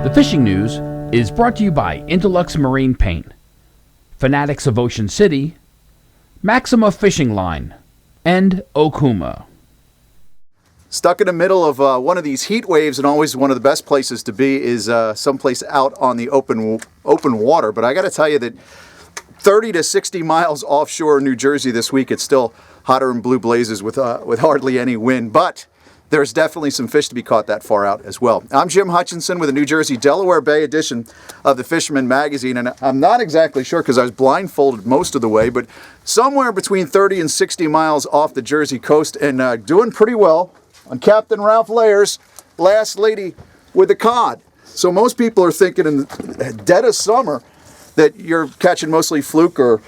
The fishing news is brought to you by Interlux Marine Paint, Fanatics of Ocean City, Maxima Fishing Line, and Okuma. Stuck in the middle of one of these heat waves, and always one of the best places to be is someplace out on the open water. But I got to tell you that 30 to 60 miles offshore New Jersey this week, it's still hotter than blue blazes with hardly any wind. But there's definitely some fish to be caught that far out as well. I'm Jim Hutchinson with a New Jersey Delaware Bay edition of the Fisherman magazine, and I'm not exactly sure because I was blindfolded most of the way, but somewhere between 30 and 60 miles off the Jersey coast, and doing pretty well on Captain Ralph Layer's Last Lady with the cod. So most people are thinking in the dead of summer that you're catching mostly fluke or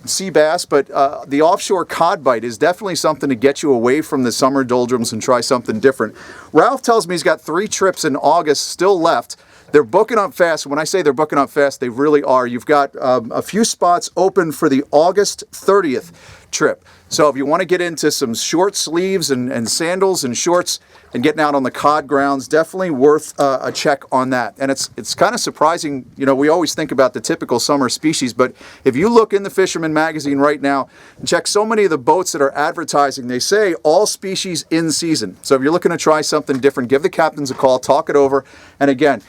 sea bass, but the offshore cod bite is definitely something to get you away from the summer doldrums and try something different. Ralph tells me he's got 3 trips in August still left. They're booking up fast. When I say they're booking up fast, they really are. You've got a few spots open for the August 30th trip. So if you want to get into some short sleeves and sandals and shorts and getting out on the cod grounds, definitely worth a check on that. And it's kind of surprising, you know, we always think about the typical summer species, but if you look in the Fisherman magazine right now and check so many of the boats that are advertising, they say all species in season. So if you're looking to try something different, give the captains a call, talk it over. And again,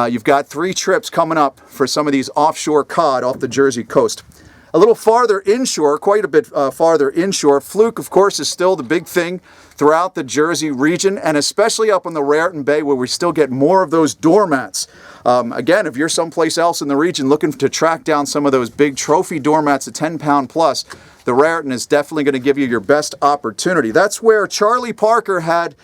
you've got 3 trips coming up for some of these offshore cod off the Jersey coast. A little farther inshore, quite a bit farther inshore, fluke, of course, is still the big thing throughout the Jersey region, and especially up in the Raritan Bay where we still get more of those doormats. Again, if you're someplace else in the region looking to track down some of those big trophy doormats at 10-pound plus, the Raritan is definitely going to give you your best opportunity. That's where Charlie Parker had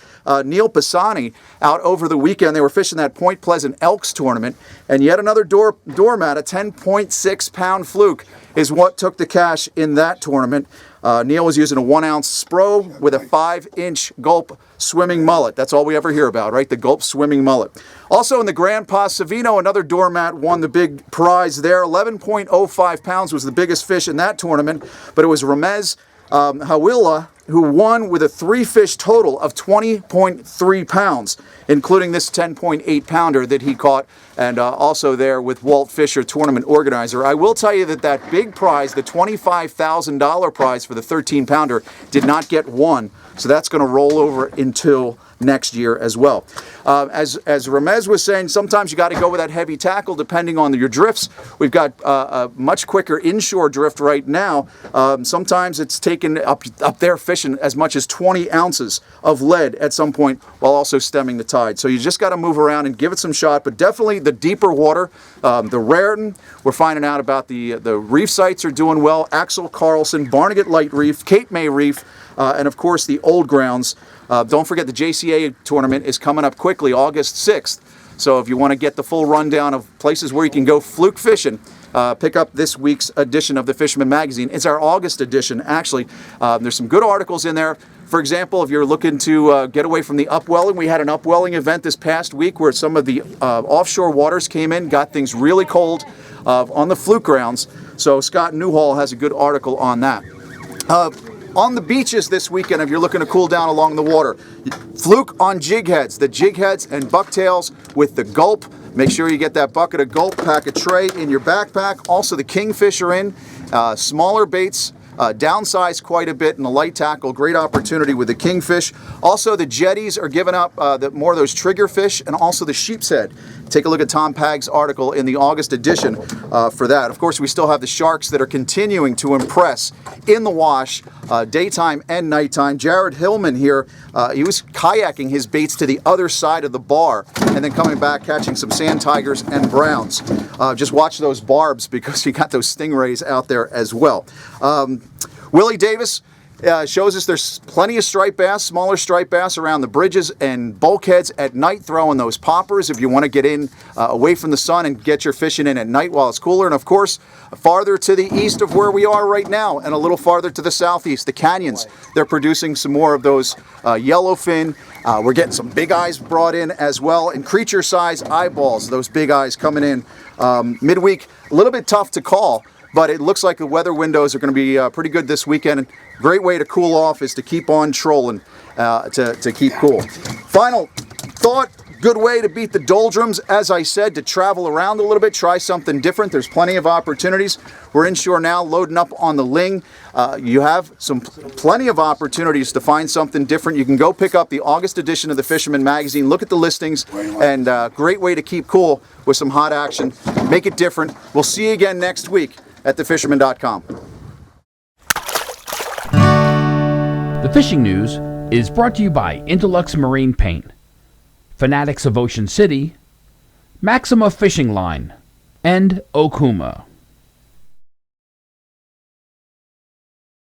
Neil Pisani out over the weekend. They were fishing that Point Pleasant Elks tournament, and yet another doormat, a 10.6-pound fluke, is what took the cash in that tournament. Neil was using a 1-ounce Spro with a 5-inch gulp swimming mullet. That's all we ever hear about, right? The gulp swimming mullet. Also in the Grandpa Savino, another doormat won the big prize there. 11.05 pounds was the biggest fish in that tournament, but it was Ramez Hawila who won with a 3-fish total of 20.3 pounds, including this 10.8 pounder that he caught, and also there with Walt Fisher, tournament organizer. I will tell you that that big prize, the $25,000 prize for the 13-pounder, did not get won, so that's going to roll over until next year as well. As Ramez was saying, sometimes you got to go with that heavy tackle depending on your drifts. We've got a much quicker inshore drift right now. Sometimes it's taken up there fishing as much as 20 ounces of lead at some point while also stemming the tide. So you just got to move around and give it some shot, but definitely the deeper water, the Raritan, we're finding out about the reef sites are doing well. Axel Carlson, Barnegat Light Reef, Cape May Reef, and of course the old grounds. Don't forget the JCA tournament is coming up quickly, August 6th. So if you want to get the full rundown of places where you can go fluke fishing, pick up this week's edition of the Fisherman magazine. It's our August edition, actually. There's some good articles in there. For example, if you're looking to get away from the upwelling, we had an upwelling event this past week where some of the offshore waters came in, got things really cold on the fluke grounds. So Scott Newhall has a good article on that. On the beaches this weekend, if you're looking to cool down along the water, fluke on jig heads, the jig heads and bucktails with the gulp. Make sure you get that bucket of gulp, pack a tray in your backpack. Also the kingfish are in, smaller baits, downsized quite a bit in the light tackle. Great opportunity with the kingfish. Also the jetties are giving up more of those triggerfish, and also the sheepshead. Take a look at Tom Pagg's article in the August edition for that. Of course, we still have the sharks that are continuing to impress in the wash, daytime and nighttime. Jared Hillman here, he was kayaking his baits to the other side of the bar and then coming back catching some sand tigers and browns. Just watch those barbs because you got those stingrays out there as well. Willie Davis shows us there's plenty of striped bass, smaller striped bass around the bridges and bulkheads at night, throwing those poppers if you want to get in away from the sun and get your fishing in at night while it's cooler. And of course, farther to the east of where we are right now and a little farther to the southeast, the canyons, they're producing some more of those yellowfin. We're getting some big eyes brought in as well, and creature size eyeballs, those big eyes coming in midweek. A little bit tough to call, but it looks like the weather windows are going to be pretty good this weekend. Great way to cool off is to keep on trolling to keep cool. Final thought, Good way to beat the doldrums, as I said, to travel around a little bit, try something different. There's plenty of opportunities. We're inshore now, loading up on the ling. You have plenty of opportunities to find something different. You can go pick up the August edition of the Fisherman magazine, look at the listings, and great way to keep cool with some hot action. Make it different. We'll see you again next week at thefisherman.com. The fishing news is brought to you by Intellux Marine Paint, Fanatics of Ocean City, Maxima Fishing Line, and Okuma.